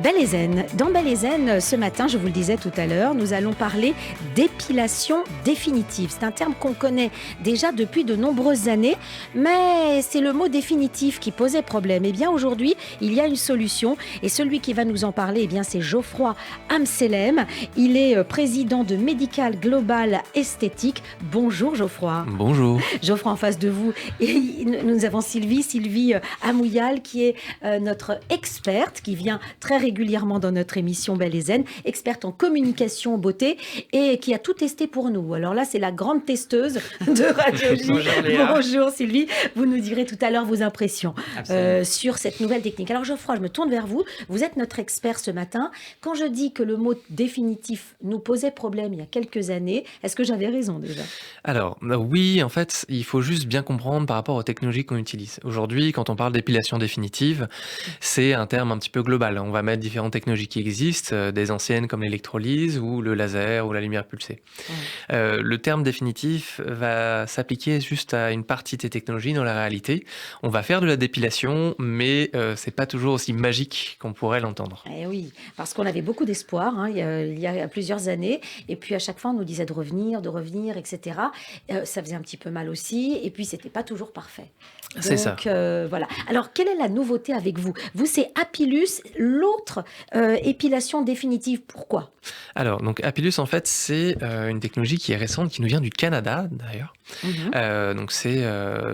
Belle et Zen. Dans Belle et Zen, ce matin, je vous le disais tout à l'heure, nous allons parler d'épilation définitive. C'est un terme qu'on connaît déjà depuis de nombreuses années, mais c'est le mot définitif qui posait problème. Eh bien, aujourd'hui, il y a une solution et celui qui va nous en parler, eh bien, c'est Geoffroy Amselem. Il est président de Medical Global Esthétique. Bonjour Geoffroy. Bonjour. Geoffroy, en face de vous, et nous avons Sylvie Amouyal, qui est notre experte, qui vient très régulièrement dans notre émission Belle et Zen, experte en communication beauté et qui a tout testé pour nous. Alors là, c'est la grande testeuse de Radiologie. Bonjour Léa. Bonjour Sylvie, vous nous direz tout à l'heure vos impressions sur cette nouvelle technique. Alors Geoffroy, je me tourne vers vous. Vous êtes notre expert ce matin. Quand je dis que le mot définitif nous posait problème il y a quelques années, est-ce que j'avais raison déjà ? Alors, oui, en fait, il faut juste bien comprendre par rapport aux technologies qu'on utilise. Aujourd'hui, quand on parle d'épilation définitive, c'est un terme un petit peu global. On va mettre différentes technologies qui existent, des anciennes comme l'électrolyse ou le laser ou la lumière pulsée. Le terme définitif va s'appliquer juste à une partie des technologies dans la réalité. On va faire de la dépilation, mais c'est pas toujours aussi magique qu'on pourrait l'entendre. Eh oui, parce qu'on avait beaucoup d'espoir il y a plusieurs années. Et puis à chaque fois, on nous disait de revenir, etc. Ça faisait un petit peu mal aussi. Et puis, c'était pas toujours parfait. C'est ça. Voilà. Alors, quelle est la nouveauté avec vous ? Vous, c'est Apilus, l'autre épilation définitive. Pourquoi ? Alors, donc Apilus, en fait, c'est une technologie qui est récente, qui nous vient du Canada, d'ailleurs. Donc, c'est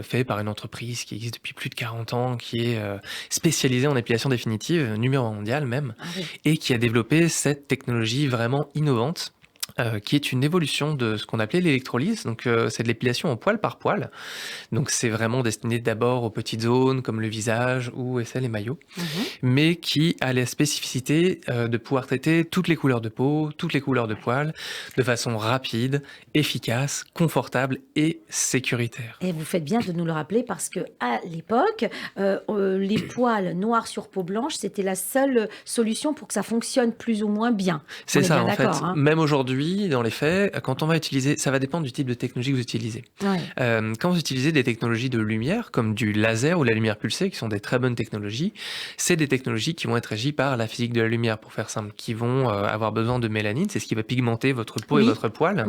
fait par une entreprise qui existe depuis plus de 40 ans, qui est spécialisée en épilation définitive, numéro 1 mondial même, et qui a développé cette technologie vraiment innovante, qui est une évolution de ce qu'on appelait l'électrolyse. Donc, c'est de l'épilation en poil par poil. Donc, c'est vraiment destiné d'abord aux petites zones comme le visage ou aisselles et maillots, mais qui a la spécificité de pouvoir traiter toutes les couleurs de peau, toutes les couleurs de poils, de façon rapide, efficace, confortable et sécuritaire. Et vous faites bien de nous le rappeler parce que à l'époque, les poils noirs sur peau blanche, c'était la seule solution pour que ça fonctionne plus ou moins bien. C'est ça, bien en fait. d'accord, hein. Même aujourd'hui, dans les faits, quand on va utiliser, ça va dépendre du type de technologie que vous utilisez. Quand vous utilisez des technologies de lumière, comme du laser ou la lumière pulsée, qui sont des très bonnes technologies, c'est des technologies qui vont être régies par la physique de la lumière, pour faire simple, qui vont avoir besoin de mélanine, c'est ce qui va pigmenter votre peau et votre poil,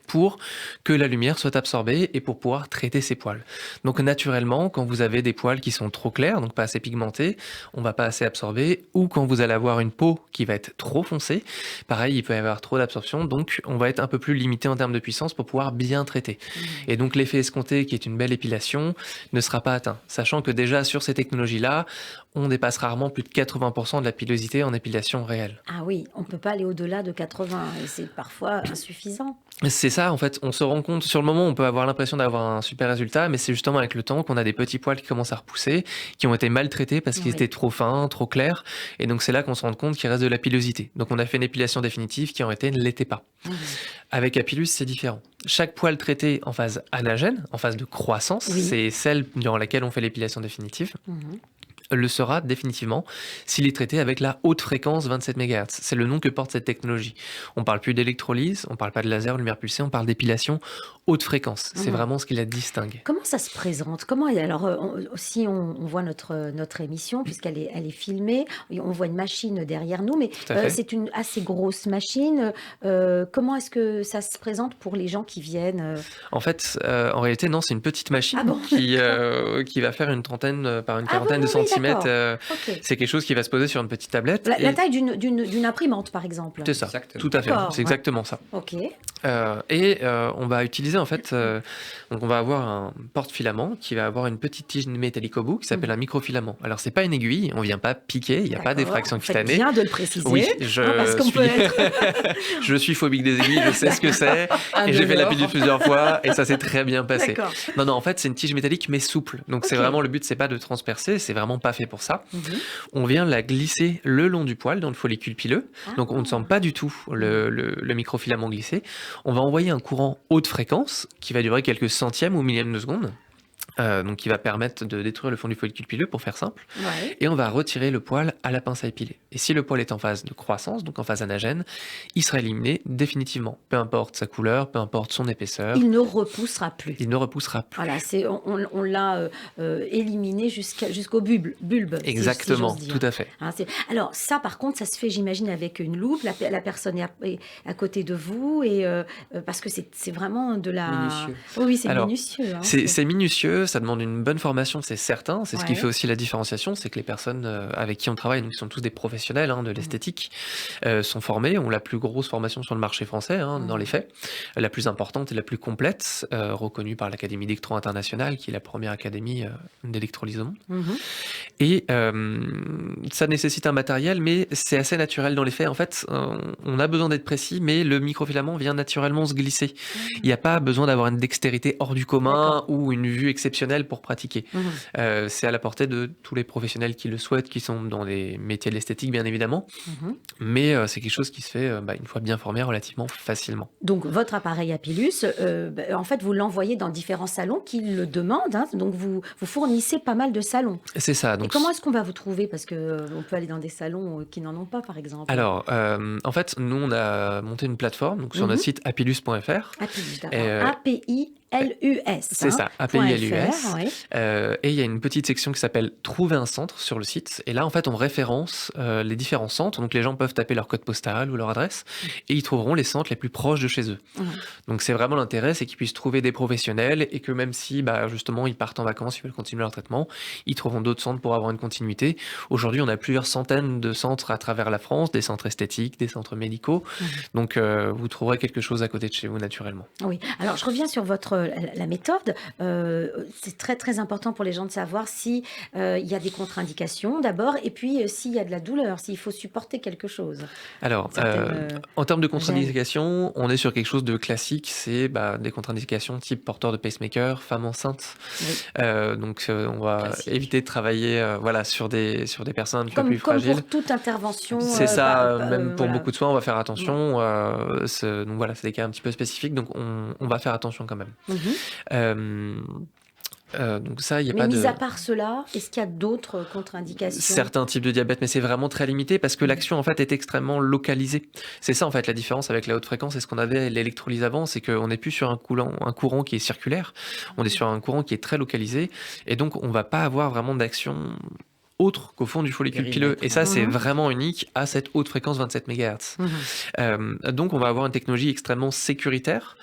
pour que la lumière soit absorbée et pour pouvoir traiter ces poils. Donc naturellement, quand vous avez des poils qui sont trop clairs, donc pas assez pigmentés, on va pas assez absorber, ou quand vous allez avoir une peau qui va être trop foncée, pareil, il peut y avoir trop d'absorption, donc on va être un peu plus limité en termes de puissance pour pouvoir bien traiter. Et donc l'effet escompté, qui est une belle épilation, ne sera pas atteint, sachant que déjà sur ces technologies-là, on dépasse rarement plus de 80% de la pilosité en épilation réelle. Ah oui, on ne peut pas aller au-delà de 80 et c'est parfois insuffisant. C'est ça, en fait, on se rend compte, sur le moment, on peut avoir l'impression d'avoir un super résultat, mais c'est justement avec le temps qu'on a des petits poils qui commencent à repousser, qui ont été maltraités parce qu'ils étaient trop fins, trop clairs, et donc c'est là qu'on se rend compte qu'il reste de la pilosité. Donc on a fait une épilation définitive qui en réalité ne l'était pas. Avec Apilus, c'est différent. Chaque poil traité en phase anagène, en phase de croissance, c'est celle durant laquelle on fait l'épilation définitive, le sera définitivement s'il est traité avec la haute fréquence 27 MHz. C'est le nom que porte cette technologie. On ne parle plus d'électrolyse, on ne parle pas de laser, lumière pulsée, on parle d'épilation haute fréquence. C'est vraiment ce qui la distingue. Comment ça se présente ? Si on voit notre émission, puisqu'elle est filmée, on voit une machine derrière nous, mais c'est une assez grosse machine. Comment est-ce que ça se présente pour les gens qui viennent En fait, en réalité, non, c'est une petite machine qui va faire une trentaine par une quarantaine de centimètres. C'est quelque chose qui va se poser sur une petite tablette. La taille d'une imprimante, par exemple. C'est ça, tout à fait. C'est exactement ça. On va utiliser, en fait, donc on va avoir un porte-filament qui va avoir une petite tige métallique au bout qui s'appelle un microfilament. Alors, c'est pas une aiguille, on vient pas piquer, il n'y a pas d'effraction cutanée. Bien de le préciser. Oui, parce qu'on peut être... je suis phobique des aiguilles, je sais ce que c'est, et j'ai fait la pilule plusieurs fois, et ça s'est très bien passé. Non, en fait, c'est une tige métallique, mais souple. Donc, c'est vraiment, le but, c'est pas de transpercer, c'est vraiment pas fait pour ça. On vient la glisser le long du poil dans le follicule pileux. Donc, on ne sent pas du tout le microfilament glisser. On va envoyer un courant haute fréquence qui va durer quelques centièmes ou millièmes de seconde. donc qui va permettre de détruire le fond du follicule pileux, pour faire simple. Ouais. Et on va retirer le poil à la pince à épiler. Et si le poil est en phase de croissance, donc en phase anagène, il sera éliminé définitivement. Peu importe sa couleur, peu importe son épaisseur. Il ne repoussera plus. Il ne repoussera plus. Voilà, on l'a éliminé jusqu'au bulbe. Exactement, si j'ose dire. tout à fait. Hein, alors ça, par contre, ça se fait, j'imagine, avec une loupe. La personne est à côté de vous, et parce que c'est vraiment de la... Minutieux. Oui, c'est Alors, minutieux. Hein, c'est minutieux, ça demande une bonne formation, c'est certain. C'est ce qui Ouais. fait aussi la différenciation, c'est que les personnes avec qui on travaille, donc qui sont tous des professionnels de l'esthétique, sont formés, ont la plus grosse formation sur le marché français, dans les faits, la plus importante et la plus complète, reconnue par l'Académie d'Electro Internationale, qui est la première académie d'électrolyse au monde. Mhm. Et ça nécessite un matériel, mais c'est assez naturel dans les faits. En fait, on a besoin d'être précis, mais le microfilament vient naturellement se glisser. Il n'y a pas besoin d'avoir une dextérité hors du commun ou une vue exceptionnelle pour pratiquer. C'est à la portée de tous les professionnels qui le souhaitent, qui sont dans les métiers de l'esthétique, bien évidemment. Mais c'est quelque chose qui se fait, une fois bien formé, relativement facilement. Donc, votre appareil Apilus, en fait, vous l'envoyez dans différents salons qui le demandent. Hein, donc, vous fournissez pas mal de salons. C'est ça. Et Donc, comment est-ce qu'on va vous trouver? Parce qu'on peut aller dans des salons qui n'en ont pas, par exemple. alors, en fait, nous, on a monté une plateforme donc, sur notre site apilus.fr. Apilus, d'accord. Et, APILUS. C'est ça, APILUS. Ouais. Et il y a une petite section qui s'appelle Trouver un centre sur le site. Et là, en fait, on référence les différents centres. Donc, les gens peuvent taper leur code postal ou leur adresse et ils trouveront les centres les plus proches de chez eux. Donc, c'est vraiment l'intérêt, c'est qu'ils puissent trouver des professionnels et que même si, justement, ils partent en vacances, ils veulent continuer leur traitement, ils trouveront d'autres centres pour avoir une continuité. Aujourd'hui, on a plusieurs centaines de centres à travers la France, des centres esthétiques, des centres médicaux. Donc, vous trouverez quelque chose à côté de chez vous, naturellement. Oui. Alors, je reviens sur la méthode. C'est très, très important pour les gens de savoir si il y a des contre-indications, d'abord, et puis s'il y a de la douleur, s'il faut supporter quelque chose. Alors, en termes de contre-indications, on est sur quelque chose de classique, c'est des contre-indications type porteur de pacemaker, femme enceinte. Oui. Donc, on va éviter de travailler sur des personnes un petit peu plus Comme fragiles. pour toute intervention. C'est ça, même pour voilà. beaucoup de soins, on va faire attention. Donc voilà, c'est des cas un petit peu spécifiques, donc on va faire attention quand même. Donc ça, il n'y a Mais pas mis de... à part cela, est-ce qu'il y a d'autres contre-indications? Certains types de diabète, mais c'est vraiment très limité parce que l'action en fait est extrêmement localisée. C'est ça en fait la différence avec la haute fréquence et ce qu'on avait l'électrolyse avant, c'est qu'on n'est plus sur un courant qui est circulaire, on est sur un courant qui est très localisé et donc on va pas avoir vraiment d'action autre qu'au fond du follicule pileux. Et ça, c'est vraiment unique à cette haute fréquence 27 MHz. Donc, on va avoir une technologie extrêmement sécuritaire.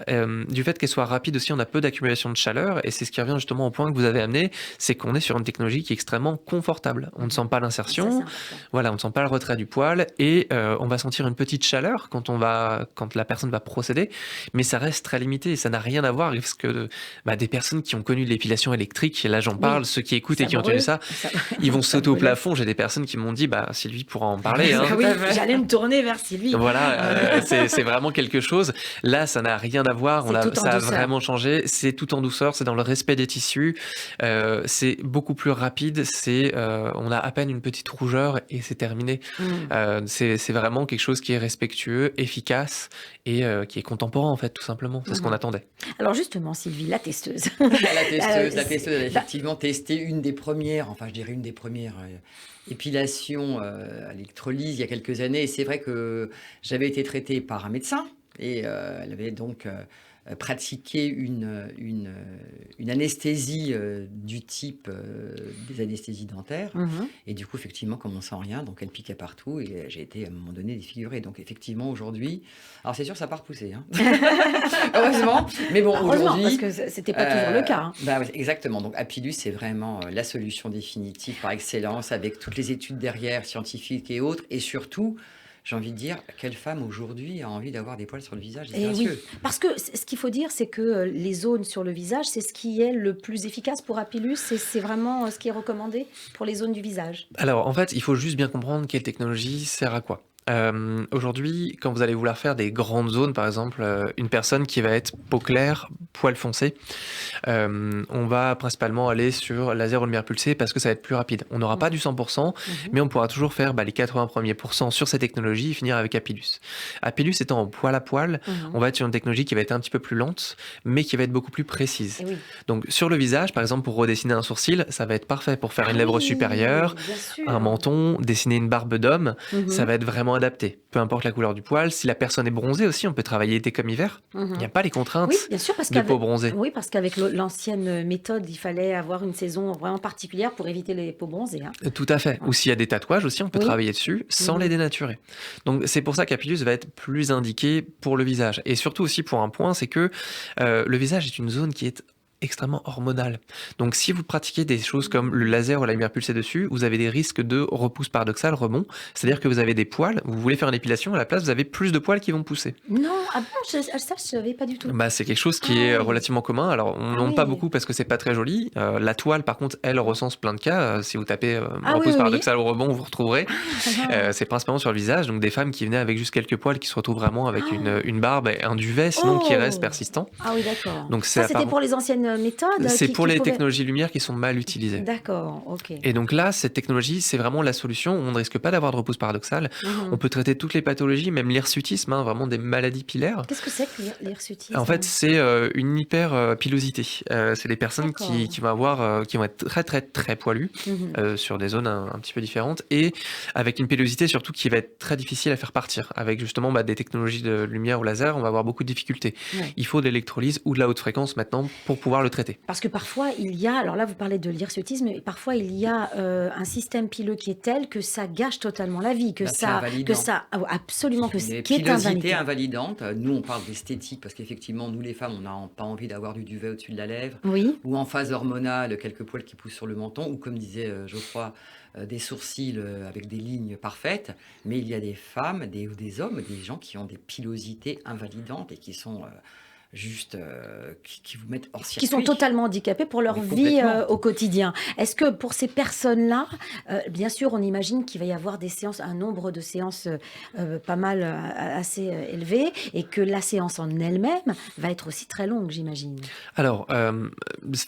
Du fait qu'elle soit rapide aussi, on a peu d'accumulation de chaleur. Et c'est ce qui revient justement au point que vous avez amené, c'est qu'on est sur une technologie qui est extrêmement confortable. On ne sent pas l'insertion, voilà, on ne sent pas le retrait du poil et on va sentir une petite chaleur quand la personne va procéder. Mais ça reste très limité et ça n'a rien à voir avec ce que des personnes qui ont connu de l'épilation électrique, et là j'en parle, ceux qui écoutent et qui ont entendu ça, ils vont sauter au plafond. J'ai des personnes qui m'ont dit, Sylvie pourra en parler. Oui, j'allais me tourner vers Sylvie. Voilà, c'est vraiment quelque chose. Là, ça n'a rien à voir. Ça a vraiment changé. C'est tout en douceur. C'est dans le respect des tissus. C'est beaucoup plus rapide. On a à peine une petite rougeur et c'est terminé. C'est vraiment quelque chose qui est respectueux, efficace et qui est contemporain en fait, tout simplement. C'est ce qu'on attendait. Alors justement, Sylvie, la testeuse. La testeuse a effectivement testé une des premières épilations à l'électrolyse il y a quelques années. Et c'est vrai que j'avais été traitée par un médecin et elle avait donc pratiqué une anesthésie du type des anesthésies dentaires. Et du coup, effectivement, comme on sent rien, donc elle piquait partout et j'ai été à un moment donné défigurée. Donc effectivement, aujourd'hui, alors c'est sûr, ça n'a pas repoussé, hein. Heureusement. Mais bon, aujourd'hui, parce que c'était pas toujours le cas. Ouais, exactement. Donc Apilus, c'est vraiment la solution définitive par excellence, avec toutes les études derrière, scientifiques et autres, et surtout, j'ai envie de dire, quelle femme aujourd'hui a envie d'avoir des poils sur le visage? Oui, parce que ce qu'il faut dire, c'est que les zones sur le visage, c'est ce qui est le plus efficace pour Apilus, c'est vraiment ce qui est recommandé pour les zones du visage. Alors, en fait, il faut juste bien comprendre quelle technologie sert à quoi. Aujourd'hui, quand vous allez vouloir faire des grandes zones, par exemple, une personne qui va être peau claire, poil foncé, on va principalement aller sur laser ou lumière pulsée parce que ça va être plus rapide. On n'aura pas du 100%, mais on pourra toujours faire les 80 premiers pourcents sur cette technologie et finir avec Apilus. Apilus étant en poil à poil, on va être sur une technologie qui va être un petit peu plus lente, mais qui va être beaucoup plus précise. Donc sur le visage, par exemple, pour redessiner un sourcil, ça va être parfait pour faire une lèvre supérieure, un menton, dessiner une barbe d'homme, ça va être vraiment adapté. Peu importe la couleur du poil, si la personne est bronzée aussi, on peut travailler été comme hiver. Il n'y a pas les contraintes de peau bronzée. Oui, parce qu'avec l'ancienne méthode, il fallait avoir une saison vraiment particulière pour éviter les peaux bronzées. Tout à fait. Ou s'il y a des tatouages aussi, on peut travailler dessus sans les dénaturer. Donc c'est pour ça qu'Apilus va être plus indiqué pour le visage. Et surtout aussi pour un point, c'est que le visage est une zone qui est extrêmement hormonale. Donc si vous pratiquez des choses comme le laser ou la lumière pulsée dessus, vous avez des risques de repousse paradoxale, rebond. C'est-à-dire que vous avez des poils, vous voulez faire une épilation, à la place vous avez plus de poils qui vont pousser. Non, ça je savais pas du tout. C'est quelque chose qui est relativement commun. Alors on n'en pas beaucoup parce que c'est pas très joli. La toile par contre, elle recense plein de cas. Si vous tapez repousse paradoxale ou rebond, vous retrouverez. C'est principalement sur le visage. Donc des femmes qui venaient avec juste quelques poils qui se retrouvent vraiment avec une barbe et un duvet sinon qui reste persistant. Ah oui, d'accord. Donc ça c'était pour les anciennes méthodes. C'est pour les technologies lumière qui sont mal utilisées. D'accord, ok. Et donc là, cette technologie, c'est vraiment la solution. On ne risque pas d'avoir de repousse paradoxale. On peut traiter toutes les pathologies, même l'hirsutisme, vraiment des maladies pilaires. Qu'est-ce que c'est que l'hirsutisme ? En fait, c'est une hyperpilosité. C'est des personnes qui vont être très très très poilues sur des zones un petit peu différentes et avec une pilosité surtout qui va être très difficile à faire partir. Avec justement des technologies de lumière ou laser, on va avoir beaucoup de difficultés. Il faut de l'électrolyse ou de la haute fréquence maintenant pour pouvoir le traiter. Parce que parfois, il y a, alors là vous parlez de l'hirsutisme, parfois il y a un système pileux qui est tel que ça gâche totalement la vie, absolument, que c'est pilosité invalidante. Nous on parle d'esthétique parce qu'effectivement nous les femmes on n'a pas envie d'avoir du duvet au-dessus de la lèvre, ou en phase hormonale quelques poils qui poussent sur le menton, ou comme disait Geoffroy, des sourcils avec des lignes parfaites, mais il y a des femmes, ou des hommes, des gens qui ont des pilosités invalidantes et qui sont qui vous mettent hors circuit. Qui sont totalement handicapés pour leur vie au quotidien. Est-ce que pour ces personnes-là, bien sûr, on imagine qu'il va y avoir des séances, un nombre de séances pas mal assez élevé, et que la séance en elle-même va être aussi très longue, j'imagine. Alors,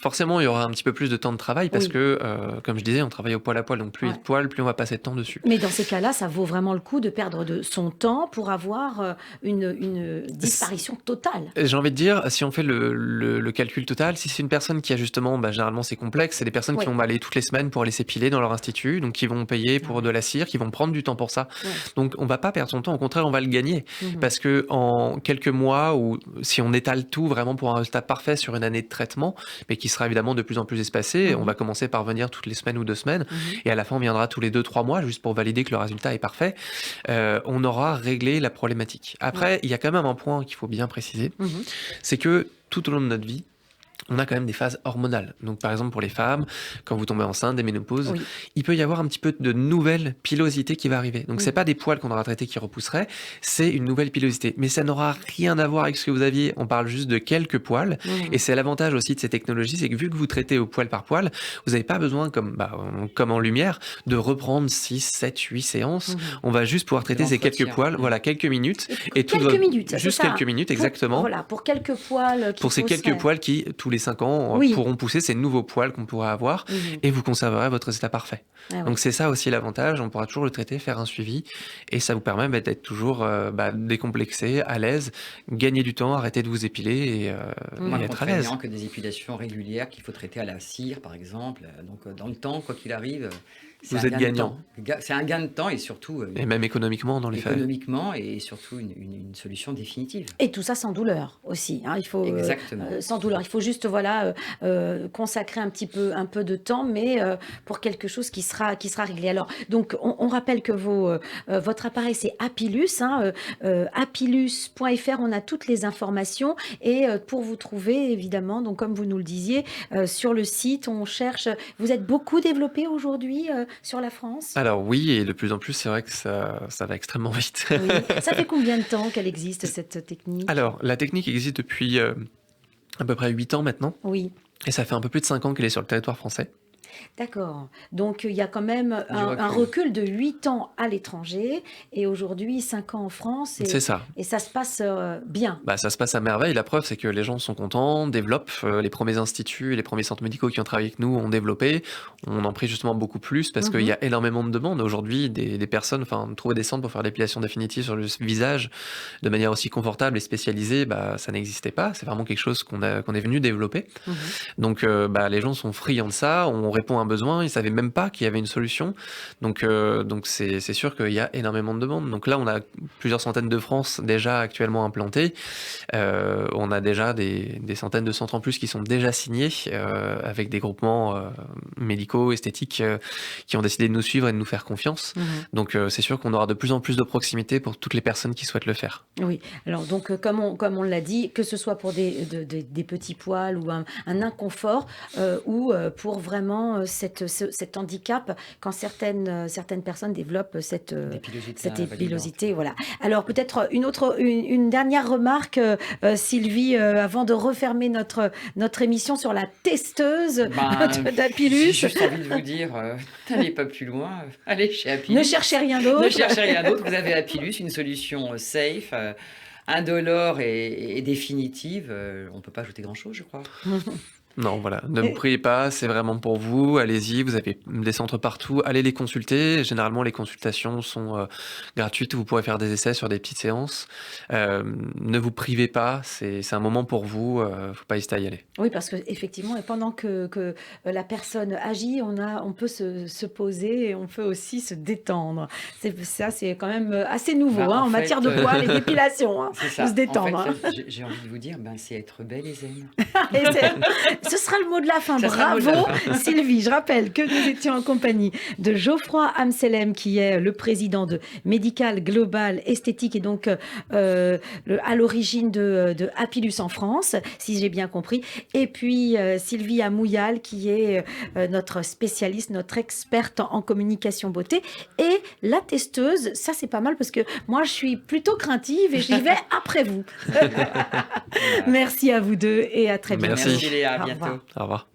forcément, il y aura un petit peu plus de temps de travail parce que, comme je disais, on travaille au poil à poil, donc plus il y a de poils, plus on va passer de temps dessus. Mais dans ces cas-là, ça vaut vraiment le coup de perdre de son temps pour avoir une disparition totale. J'ai envie de dire, si on fait le calcul total, si c'est une personne qui a justement, généralement c'est complexe, c'est des personnes qui vont aller toutes les semaines pour aller s'épiler dans leur institut, donc qui vont payer pour de la cire, qui vont prendre du temps pour ça. Donc on va pas perdre son temps, au contraire on va le gagner, parce que en quelques mois, ou si on étale tout vraiment pour un résultat parfait sur une année de traitement, mais qui sera évidemment de plus en plus espacé, on va commencer par venir toutes les semaines ou 2 semaines, et à la fin on viendra tous les 2-3 mois, juste pour valider que le résultat est parfait, on aura réglé la problématique. Après, il y a quand même un point qu'il faut bien préciser, c'est que tout au long de notre vie, on a quand même des phases hormonales. Donc, par exemple, pour les femmes, quand vous tombez enceinte, des ménopauses, il peut y avoir un petit peu de nouvelle pilosité qui va arriver. Donc, c'est pas des poils qu'on aura traités qui repousseraient, c'est une nouvelle pilosité. Mais ça n'aura rien à voir avec ce que vous aviez. On parle juste de quelques poils. Et c'est l'avantage aussi de ces technologies, c'est que vu que vous traitez au poil par poil, vous n'avez pas besoin, comme en lumière, de reprendre 6, 7, 8 séances. On va juste pouvoir traiter ces quelques poils, quelques minutes. Et quelques minutes, juste quelques minutes, exactement. Pour quelques poils. Pour ces quelques poils qui, tous les 5 ans, pourront pousser ces nouveaux poils qu'on pourra avoir, et vous conserverez votre résultat parfait. Donc c'est ça aussi l'avantage, on pourra toujours le traiter, faire un suivi, et ça vous permet d'être toujours décomplexé, à l'aise, gagner du temps, arrêter de vous épiler et être à l'aise. Que des épilations régulières qu'il faut traiter à la cire par exemple, donc dans le temps, quoi qu'il arrive, vous êtes gagnant. C'est un gain de temps et surtout... et même économiquement dans les faits. Économiquement et surtout une solution définitive. Et tout ça sans douleur aussi. Il faut, sans douleur. Il faut juste consacrer un peu de temps, mais pour quelque chose qui sera réglé. Alors, donc, on rappelle que votre appareil, c'est Apilus. Apilus.fr, on a toutes les informations. Et pour vous trouver, évidemment, donc comme vous nous le disiez, sur le site, on cherche... Vous êtes beaucoup développé aujourd'hui sur la France? Alors oui, et de plus en plus, c'est vrai que ça va extrêmement vite. Oui. Ça fait combien de temps qu'elle existe, cette technique? Alors, la technique existe depuis à peu près 8 ans maintenant. Oui. Et ça fait un peu plus de 5 ans qu'elle est sur le territoire français. D'accord. Donc, il y a quand même un recul de 8 ans à l'étranger et aujourd'hui 5 ans en France. C'est ça. Et ça se passe bien. Bah, ça se passe à merveille. La preuve, c'est que les gens sont contents, développent. Les premiers instituts et les premiers centres médicaux qui ont travaillé avec nous ont développé. On en prie justement beaucoup plus parce qu'il y a énormément de demandes. Aujourd'hui, des personnes, trouver des centres pour faire l'épilation définitive sur le visage de manière aussi confortable et spécialisée, ça n'existait pas. C'est vraiment quelque chose qu'on est venu développer. Donc, les gens sont friands de ça. On répond à un besoin. Ils ne savaient même pas qu'il y avait une solution. Donc c'est sûr qu'il y a énormément de demandes. Donc là, on a plusieurs centaines de France déjà actuellement implantées. On a déjà des centaines de centres en plus qui sont déjà signés avec des groupements médicaux, esthétiques qui ont décidé de nous suivre et de nous faire confiance. Donc c'est sûr qu'on aura de plus en plus de proximité pour toutes les personnes qui souhaitent le faire. Oui, alors donc comme on l'a dit, que ce soit pour des petits poils ou un inconfort ou pour vraiment cet handicap quand certaines personnes développent cette épilosité. Voilà. Alors peut-être une dernière remarque, Sylvie, avant de refermer notre émission sur la testeuse d'Apilus. J'ai juste envie de vous dire, n'allez pas plus loin, allez chez Apilus. Ne cherchez rien d'autre. Ne cherchez rien d'autre. Vous avez Apilus, une solution safe, indolore et définitive. On ne peut pas ajouter grand-chose, je crois. Non, voilà, ne me priez pas, c'est vraiment pour vous, allez-y, vous avez des centres partout, allez les consulter. Généralement, les consultations sont gratuites, vous pourrez faire des essais sur des petites séances. Ne vous privez pas, c'est un moment pour vous, faut pas hésiter à y aller. Oui, parce qu'effectivement, pendant que la personne agit, on peut se poser et on peut aussi se détendre. C'est quand même assez nouveau en matière de poils et d'épilation, de se détendre. En fait, j'ai envie de vous dire, c'est être belle et zen. Ce sera le mot de la fin. Bravo Sylvie. Je rappelle que nous étions en compagnie de Geoffroy Amselem, qui est le président de Médical Global Esthétique et donc à l'origine de Apilus en France, si j'ai bien compris. Et puis Sylvie Amouyal, qui est notre spécialiste, notre experte en communication beauté. Et la testeuse, ça c'est pas mal parce que moi je suis plutôt craintive et j'y vais après vous. Merci à vous deux et à très bientôt. Merci Léa, à bientôt. Au revoir.